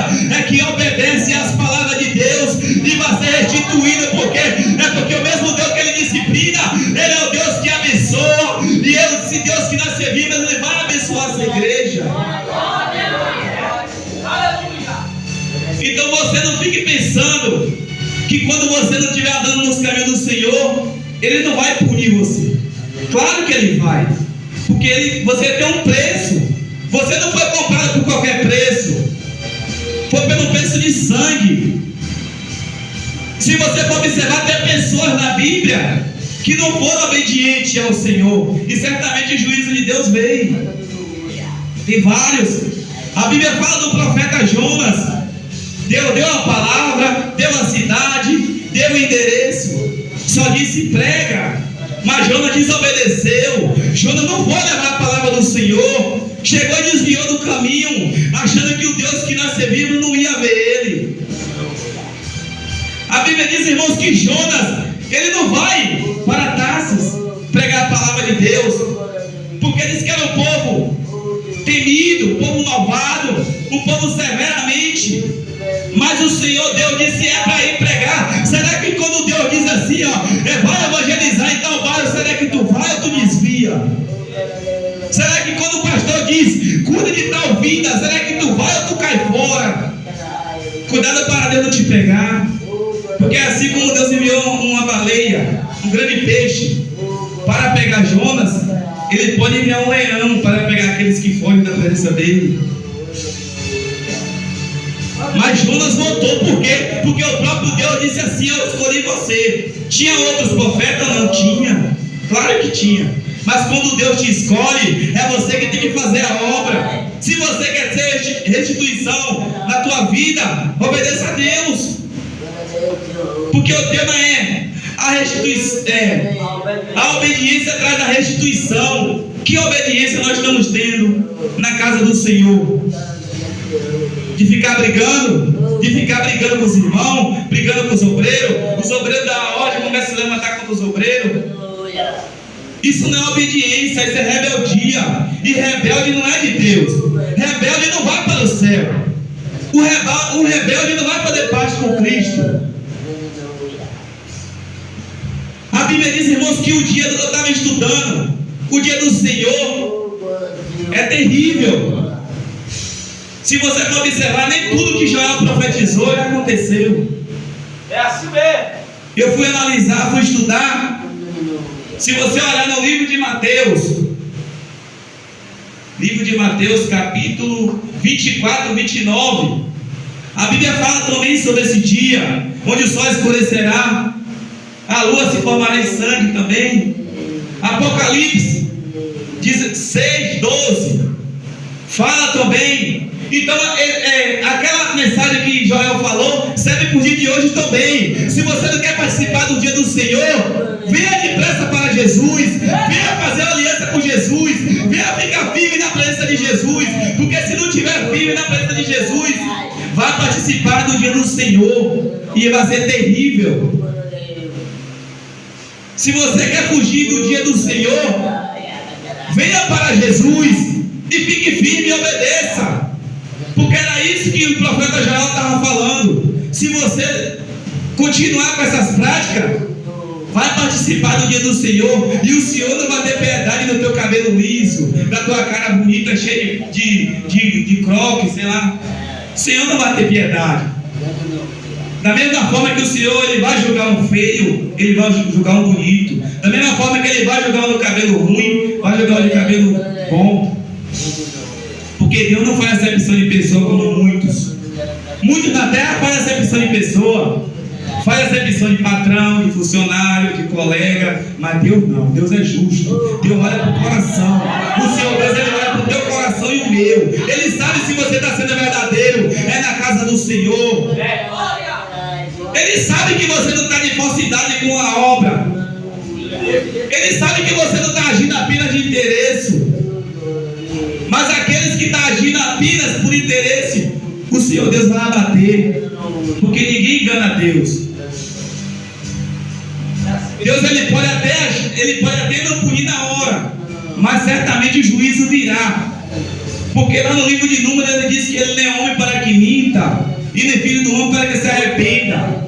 que obedece às palavras de Deus e vai ser restituída, porque o mesmo Deus que ele disciplina, ele é o Deus que abençoa. E esse Deus que nós servimos, ele vai abençoar essa igreja. Então você não fique pensando que quando você não estiver andando nos caminhos do Senhor, ele não vai punir você. Claro que ele vai, porque você tem um preço. Você não foi comprado por qualquer preço, foi pelo preço de sangue. Se você for observar, tem pessoas na Bíblia que não foram obedientes ao Senhor, e certamente o juízo de Deus veio. Tem vários. A Bíblia fala do profeta Jonas. Deu a palavra, deu a cidade, deu o endereço, só disse prega. Mas Jonas desobedeceu. Jonas não foi levar a palavra do Senhor, chegou e desviou do caminho, achando que o Deus que nós servimos não ia ver ele. A Bíblia diz, irmãos, que Jonas, ele não vai para Tarsis pregar a palavra de Deus, porque diz que era um povo temido, um povo malvado, um povo severamente. Mas o Senhor Deus disse, é para ir pregar. Será que quando Deus diz assim, ó, vai evangelizar em tal bairro, será que tu vai ou tu desvia? Será que quando o pastor diz, cuida de tal vida, será que tu vai ou tu cai fora? Cuidado para Deus não te pegar. Porque assim como Deus enviou uma baleia, um grande peixe para pegar Jonas, ele pode enviar um leão para pegar aqueles que fogem da presença dele. Mas Jonas voltou, por quê? Porque o próprio Deus disse assim: eu escolhi você. Tinha outros profetas? Não tinha. Claro que tinha. Mas quando Deus te escolhe, é você que tem que fazer a obra. Se você quer ter restituição na tua vida, obedeça a Deus. Porque o tema é a restituição, a obediência traz a restituição. Que obediência nós estamos tendo na casa do Senhor? De ficar brigando com os irmãos, brigando com os obreiros da ordem começam a se levantar contra os obreiros. Isso não é obediência, isso é rebeldia. E rebelde não é de Deus. Rebelde não vai para o céu. O rebelde não vai fazer parte com Cristo. A Bíblia diz, irmãos, que o dia, eu estava estudando, o dia do Senhor é terrível. Se você for observar, nem tudo que Joel profetizou já aconteceu. É assim mesmo. Eu fui analisar, fui estudar. Se você olhar no livro de Mateus, capítulo 24, 29, a Bíblia fala também sobre esse dia, onde o sol escurecerá, a lua se formará em sangue também. Apocalipse 6, 12 fala também. Então, aquela mensagem que Joel falou serve para o dia de hoje também. Se você não quer participar do dia do Senhor, venha depressa para Jesus, venha fazer aliança com Jesus, venha ficar firme na presença de Jesus, porque se não estiver firme na presença de Jesus, vai participar do dia do Senhor e vai ser terrível. Se você quer fugir do dia do Senhor, venha para Jesus e fique firme e obedeça. Porque era isso que o profeta Joel estava falando. Se você continuar com essas práticas, vai participar do dia do Senhor, e o Senhor não vai ter piedade do teu cabelo liso, da tua cara bonita, cheia de croque, sei lá. O Senhor não vai ter piedade. Da mesma forma que o Senhor, ele vai julgar um feio, ele vai julgar um bonito. Da mesma forma que ele vai julgar um do cabelo ruim, vai julgar um de cabelo bom. Porque Deus não faz acepção de pessoa como muitos. Muitos na terra fazem acepção de pessoa. Faz acepção de patrão, de funcionário, de colega. Mas Deus não. Deus é justo. Deus olha para o coração. O Senhor Deus, ele olha para o teu coração e o meu. Ele sabe se você está sendo verdadeiro. É na casa do Senhor. Ele sabe que você não está de falsidade com a obra. Ele sabe que você não está agindo apenas de interesse. Mas aqueles que estão agindo apenas por interesse, o Senhor Deus vai abater. Porque ninguém engana Deus. Deus ele pode até não punir na hora, mas certamente o juízo virá. Porque lá no livro de Números ele diz que ele não é homem para que minta, e nem filho do homem para que se arrependa.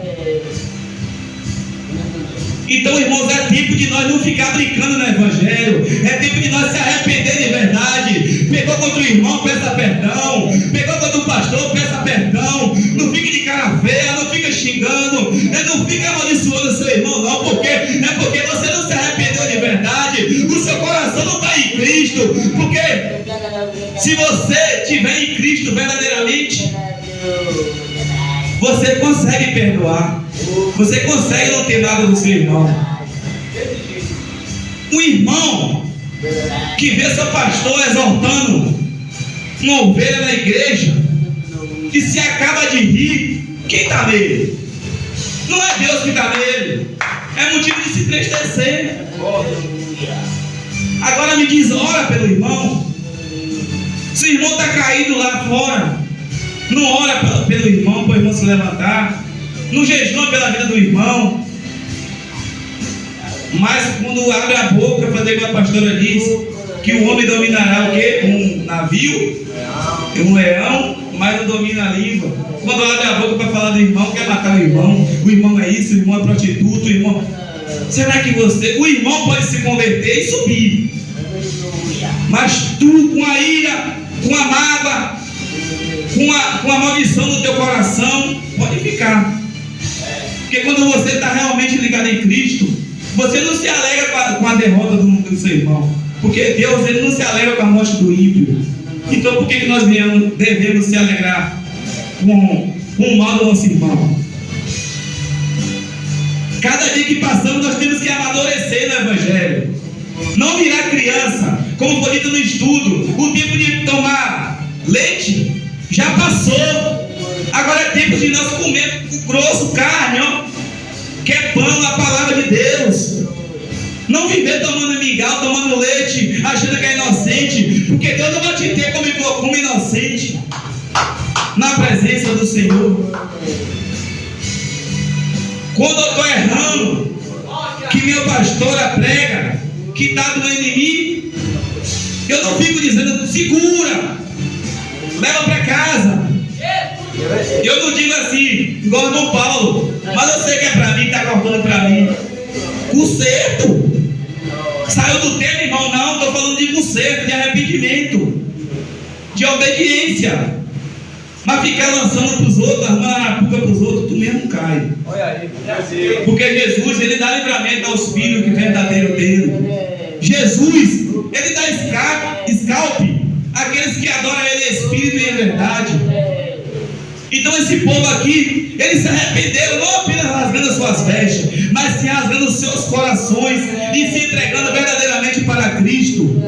Então, irmãos, é tempo de nós não ficar brincando no Evangelho. É tempo de nós se arrepender de verdade. Pegou contra o irmão, peça perdão. Pegou contra o pastor, peça perdão. Não fique de cara feia, não fica xingando, não fica amaldiçoando o seu irmão, não. Porque você não se arrependeu de verdade. O seu coração não está em Cristo. Porque se você estiver em Cristo verdadeiramente, você consegue perdoar. Você consegue não ter nada do seu irmão. Um irmão que vê seu pastor exortando uma ovelha na igreja e se acaba de rir, quem está nele? Não é Deus que está nele. É motivo de se entristecer. Agora me diz, ora pelo irmão. Se o irmão está caído lá fora, não ora pelo irmão, para o irmão se levantar. Não jejua pela vida do irmão. Mas quando abre a boca, fazer como a pastora diz, que o homem dominará o quê? Um navio, um leão, mas não domina a língua. Quando abre a boca para falar do irmão, quer matar o irmão é isso, o irmão é prostituto, o irmão... Será que o irmão pode se converter e subir? Mas tu, com a ira, com a mágoa, com a maldição no teu coração, pode ficar. Porque quando você está realmente ligado em Cristo, Você não se alegra com a derrota do seu irmão, porque Deus ele não se alegra com a morte do ímpio. Então por que nós devemos se alegrar com o mal do nosso irmão? Cada dia que passamos nós temos que amadurecer no Evangelho. Não virar criança, como foi dito no estudo. O tempo de tomar leite já passou. Agora é tempo de nós comer o grosso, carne, ó, que é pão, a palavra de Deus. Não viver tomando mingau, tomando leite, achando que é inocente, porque Deus não vai te ter como inocente na presença do Senhor. Quando eu estou errando, que meu pastora prega, que está doendo em mim, eu não fico dizendo, segura, leva para casa. Eu não digo assim, igual o irmão Paulo, mas eu sei que é para mim, está cortando para mim. Conserto. Saiu do tema, irmão, não, estou falando de conserto, de arrependimento, de obediência. Mas ficar lançando para os outros, armando arapuca para os outros, tu mesmo cai. Porque Jesus, ele dá livramento aos filhos que verdadeiro dele. Jesus, ele dá escalpe àqueles que adoram ele em espírito e em verdade. Então esse povo aqui, eles se arrependeram, não apenas rasgando as suas vestes, mas se rasgando os seus corações e se entregando verdadeiramente para Cristo.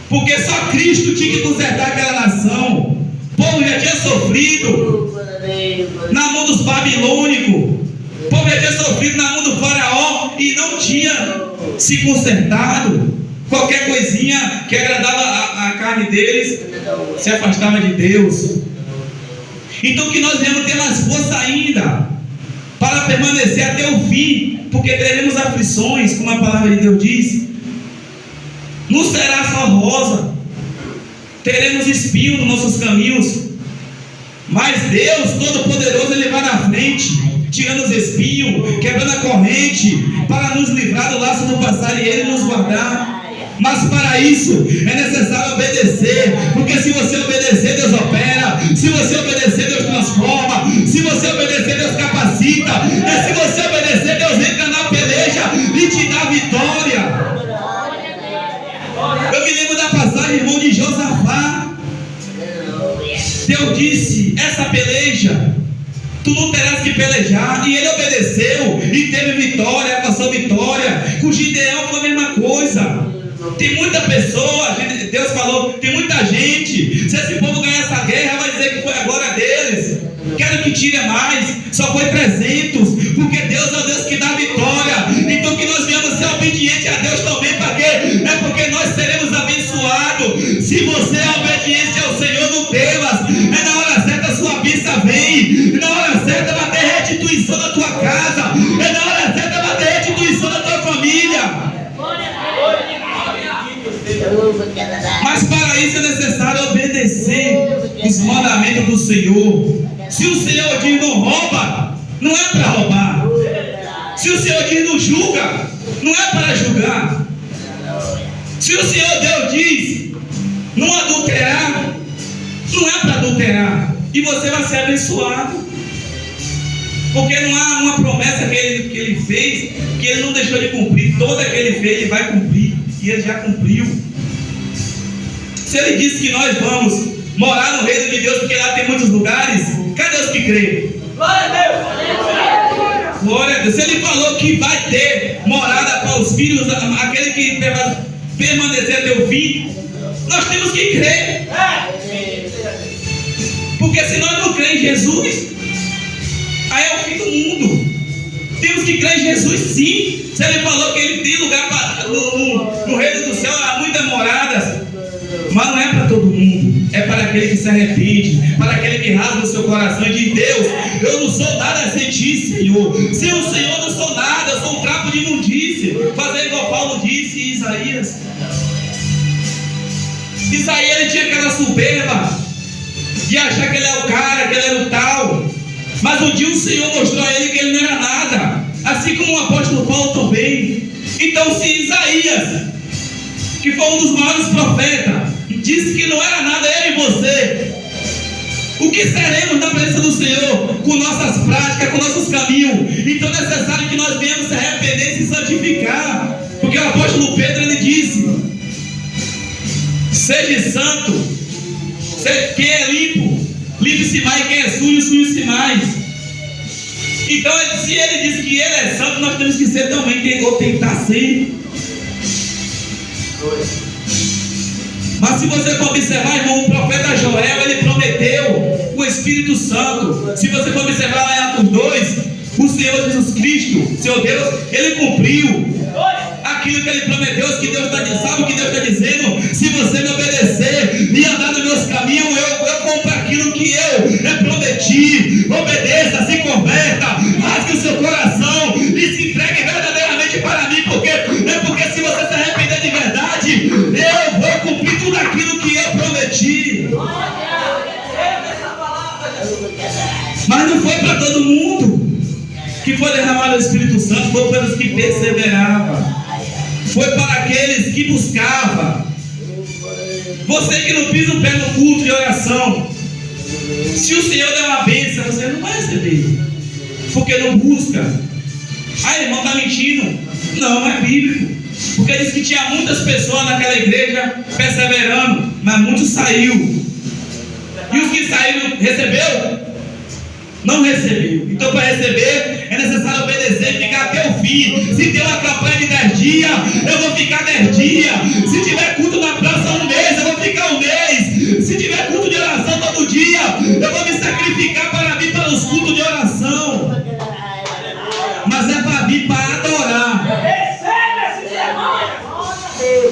Porque só Cristo tinha que consertar aquela nação. O povo já tinha sofrido na mão dos babilônicos. O povo já tinha sofrido na mão do faraó e não tinha se consertado. Qualquer coisinha que agradava a carne deles se afastava de Deus. Então que nós devemos ter mais força ainda para permanecer até o fim, porque teremos aflições, como a palavra de Deus diz. Não será só rosa, teremos espinho nos nossos caminhos, mas Deus Todo-Poderoso ele vai na frente, tirando os espinhos, quebrando a corrente, para nos livrar do laço do passado e ele nos guardar. Mas para isso é necessário obedecer, porque se você obedecer, Deus opera. Se você obedecer, Deus transforma. Se você obedecer, Deus capacita. E se você obedecer, Deus entra na peleja e te dá vitória. Eu me lembro da passagem, irmão, de Josafá. Deus disse, essa peleja tu não terás que pelejar. E ele obedeceu e teve vitória, passou vitória. Com Gideão foi a mesma coisa. Tem muita pessoa, Deus falou, tem muita gente. Se esse povo ganhar essa guerra, vai dizer que foi a glória deles. Quero que tire mais, só foi 300, porque Deus é o Deus que dá vitória. Então que nós venhamos ser obedientes a Deus também, para quê? É porque nós seremos abençoados. Se você é obediente ao Senhor, não temas. É na hora certa a sua bênção vem. É na hora certa vai ter restituição da tua casa. É na hora certa vai ter restituição da tua família. Mas para isso é necessário obedecer os mandamentos do Senhor. Se o Senhor diz não rouba, não é para roubar. Se o Senhor diz não julga, não é para julgar. Se o Senhor Deus diz não adulterar, não é para adulterar. E você vai ser abençoado. Porque não há uma promessa que ele fez que ele não deixou de cumprir. Toda que ele fez, ele vai cumprir. E ele já cumpriu. Se ele disse que nós vamos morar no reino de Deus, porque lá tem muitos lugares, cadê os que creem? Glória a Deus! Glória a Deus. Se ele falou que vai ter morada para os filhos, aquele que permanecer até o fim, nós temos que crer. Porque se nós não cremos em Jesus, aí é o fim do mundo. Temos que crer em Jesus sim. Se ele falou que ele tem lugar no reino do céu, há muitas moradas. Mas não é para todo mundo, é para aquele que se arrepende, para aquele que rasga o seu coração e diz: Deus, eu não sou nada sem ti, Senhor. Sem o Senhor não sou nada, eu sou um trapo de imundície. Fazer igual Paulo disse em Isaías. Isaías ele tinha aquela soberba de achar que ele é o cara, que ele era o tal. Mas um dia o Senhor mostrou a ele que ele não era nada, assim como o apóstolo Paulo também. Então se Isaías, que foi um dos maiores profetas, disse que não era nada ele e você, O que seremos na presença do Senhor? Com nossas práticas, com nossos caminhos. Então é necessário que nós venhamos se arrepender e se santificar. Porque o apóstolo Pedro, ele disse: seja santo. Quem é limpo, limpe-se mais. Quem é sujo, suje-se mais. Então, se ele diz que ele é santo, nós temos que ser também, ou tentar ser. Mas se você for observar, irmão, o profeta Joel, ele prometeu o Espírito Santo. Se você for observar lá em Atos 2, o Senhor Jesus Cristo, seu Deus, ele cumpriu aquilo que ele prometeu. Que Deus sabe o que Deus está dizendo? Se você me obedecer e andar nos meus caminhos, eu cumpro aquilo que eu prometi. Obedeça, se converta, rasgue o seu coração e se entregue verdadeiramente para mim. Porque se você se arrepender de verdade, eu vou cumprir tudo aquilo que eu prometi. Mas não foi para todo mundo que foi derramado o Espírito Santo, foi para os que perseveravam, foi para aqueles que buscavam. Você que não pisa o pé no culto de oração, se o Senhor der uma bênção, você não vai receber, porque não busca. Ah, irmão, está mentindo. Não é bíblico, porque diz que tinha muitas pessoas naquela igreja perseverando, mas muitos saíram. E os que saíram, recebeu? Não recebeu. Então, para receber, é necessário obedecer e ficar até o fim. Se tem uma campanha de 10 dias, eu vou ficar 10 dias. Se tiver culto na praça 1 mês, eu vou ficar 1 mês. Se tiver culto de oração todo dia, eu vou me sacrificar para vir para os cultos de oração. Mas é para vir para adorar.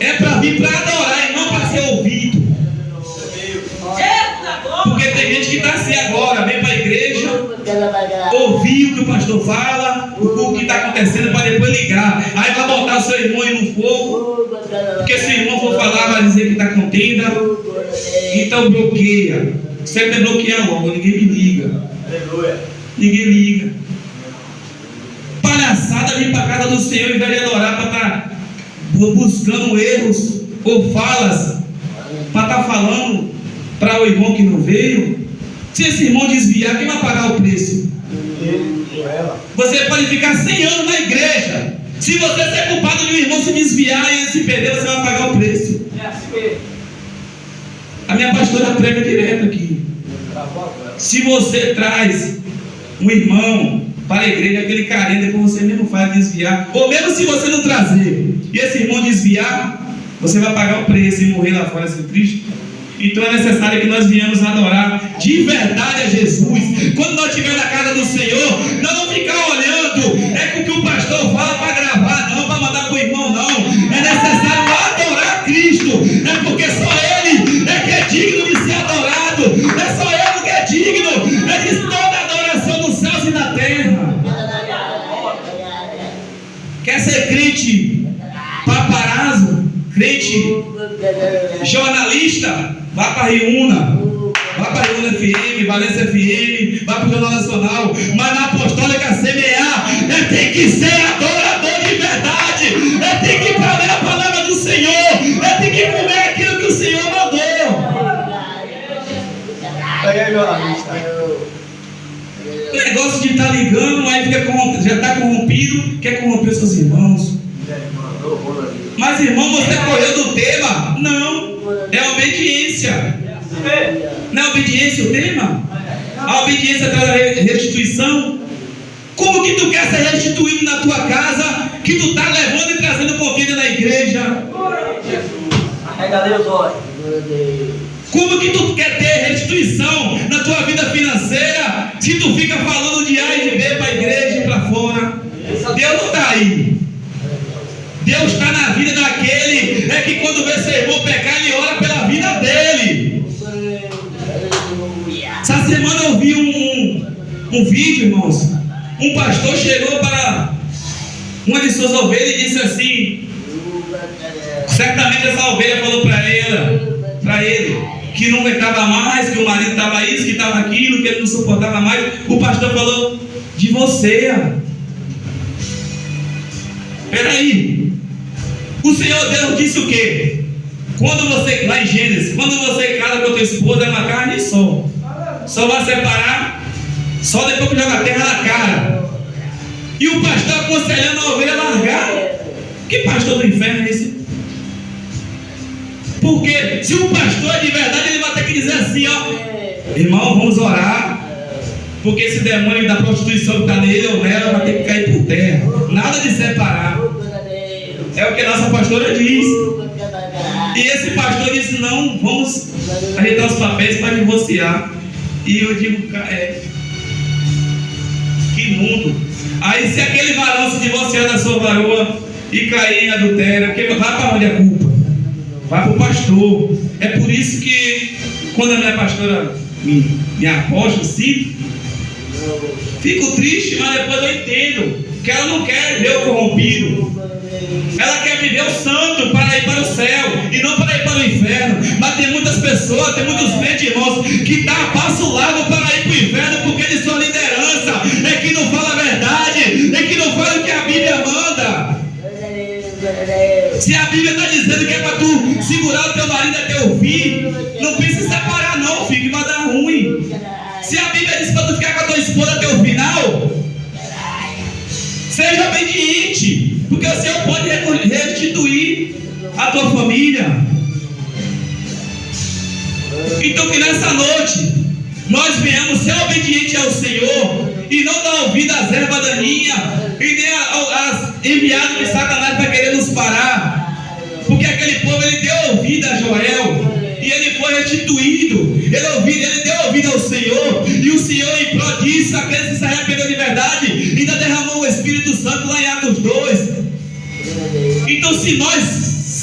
É para vir para adorar e não para ser ouvido. Porque tem gente que está assim agora, vem para a igreja, ouvir o que o pastor fala, o que está acontecendo, para depois ligar. Aí vai botar o seu irmão aí no fogo, porque se o irmão for falar, vai dizer que está contenda. Então bloqueia. Sempre é bloquear logo, ninguém me liga. Ninguém liga. Palhaçada vir para a casa do Senhor em vez de adorar, para estar buscando erros ou falas, para estar falando para o irmão que não veio. Se esse irmão desviar, quem vai pagar o preço? Você pode ficar 100 anos na igreja. Se você ser culpado de um irmão se desviar e ele se perder, você vai pagar o preço. A minha pastora prega direto aqui. Se você traz um irmão para a igreja, aquele carinho, depois você mesmo faz desviar, ou mesmo se você não trazer e esse irmão desviar, você vai pagar o preço e morrer lá fora sem Cristo. Então é necessário que nós venhamos adorar de verdade a Jesus. Quando nós estivermos na casa do Senhor, nós não ficar olhando com o que o pastor fala para gravar, não, para mandar para o irmão, não. É necessário adorar Cristo. É porque só Ele é que é digno de ser adorado. É só Ele que é digno. É de toda a adoração nos céus e na terra. Quer ser crente paparazzo, crente jornalista? Vá para a Riuna, vá para a Riuna FM, Valência FM, vá para o Jornal Nacional. Mas na Apostólica CBA, tem que ser adorador de verdade. Tem que falar a palavra do Senhor. Tem que comer aquilo que o Senhor mandou. O negócio de estar ligando, aí fica já está corrompido, quer corromper seus irmãos. Mas irmão, você correu do tema? Não, é obediência. Não é obediência o tema? A obediência traz a restituição. Como que tu quer ser restituído na tua casa, que tu está levando e trazendo convite na igreja? Como que tu quer ter restituição na tua vida financeira, se tu fica falando de A e de B para a igreja e para fora? Deus não está aí. Deus está na vida daquele que quando vê seu irmão pecar, ele ora pela vida dele. Essa semana eu vi um vídeo, irmãos. Um pastor chegou para uma de suas ovelhas e disse assim: certamente essa ovelha falou para ele, que não aguentava mais, que o marido estava isso, que estava aquilo, que ele não suportava mais. O pastor falou de você. Peraí, o Senhor Deus disse o quê? Quando você, lá em Gênesis, quando você casa com a tua esposa, é uma carne só. Só vai separar só depois que joga a terra na cara. E o pastor aconselhando a ovelha a largar. Que pastor do inferno é esse? Porque se o pastor é de verdade, ele vai ter que dizer assim, ó: irmão, vamos orar. Porque esse demônio da prostituição que está nele ou nela vai ter que cair por terra. Nada de separar. É o que a nossa pastora diz. E esse pastor disse: não, vamos ajeitar os papéis para divorciar. E eu digo: que mundo. Aí se aquele varão se divorciar da sua varoa e cair em adultério, vai para onde a culpa? Vai para o pastor. É por isso que quando a minha pastora me aposta assim, fico triste, mas depois eu entendo que ela não quer ver o corrompido. Ela quer viver o santo para ir para o céu e não para ir para o inferno. Mas tem muitas pessoas, tem muitos crentes, irmãos, que dá passo largo para ir para o inferno porque de sua liderança é que não fala a verdade, é que não fala o que a Bíblia manda. Se a Bíblia está dizendo que é para tu segurar o teu marido até o fim, não precisa separar não, filho, que vai dar ruim. Se a Bíblia diz para tu ficar com a tua esposa até o final, seja obediente, porque o Senhor pode restituir a tua família. Então que nessa noite nós venhamos ser obedientes ao Senhor e não dar ouvido às ervas daninhas e nem às enviadas de Satanás para querer nos parar. Porque aquele povo, ele deu ouvido a Joel e ele foi restituído. Ele deu ouvido ao Senhor, e o Senhor, em prol disso, aqueles que se arrependeram de verdade, ainda derramou o Espírito Santo lá em Atos 2. Então, se nós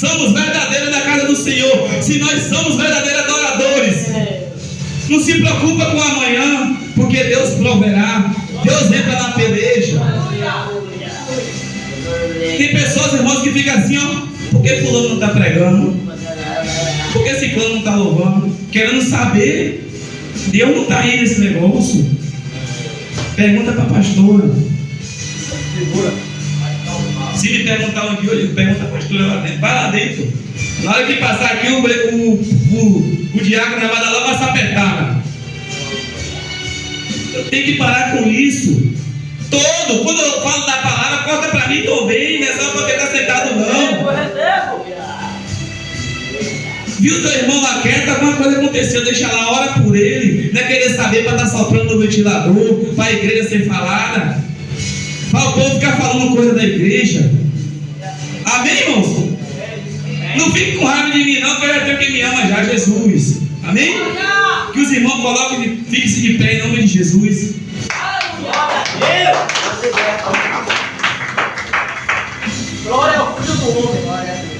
somos verdadeiros na casa do Senhor, se nós somos verdadeiros adoradores, não se preocupa com amanhã, porque Deus proverá. Deus entra na peleja. Tem pessoas, irmãos, que ficam assim, ó: por que fulano não está pregando? Por que ciclano não está louvando? Querendo saber. Deus não está aí nesse negócio. Pergunta para a pastora. Se me perguntar onde eu digo, pergunta para a pastora lá dentro. Vai lá dentro. Na hora que passar aqui, o diácono vai dar lá uma sapetada. Tem que parar com isso. Quando eu falo da palavra, corta para mim também. Não é só porque está sentado, não. Viu teu irmão lá quieto, alguma coisa aconteceu, deixa lá, ora por ele. Não é querer saber para estar soprando no ventilador, para a igreja ser falada, para o povo ficar falando coisa da igreja. Amém, irmãos? Não fique com raiva de mim não, que eu já tenho quem me ama já, Jesus. Amém? Que os irmãos coloquem, fiquem-se de pé em nome de Jesus.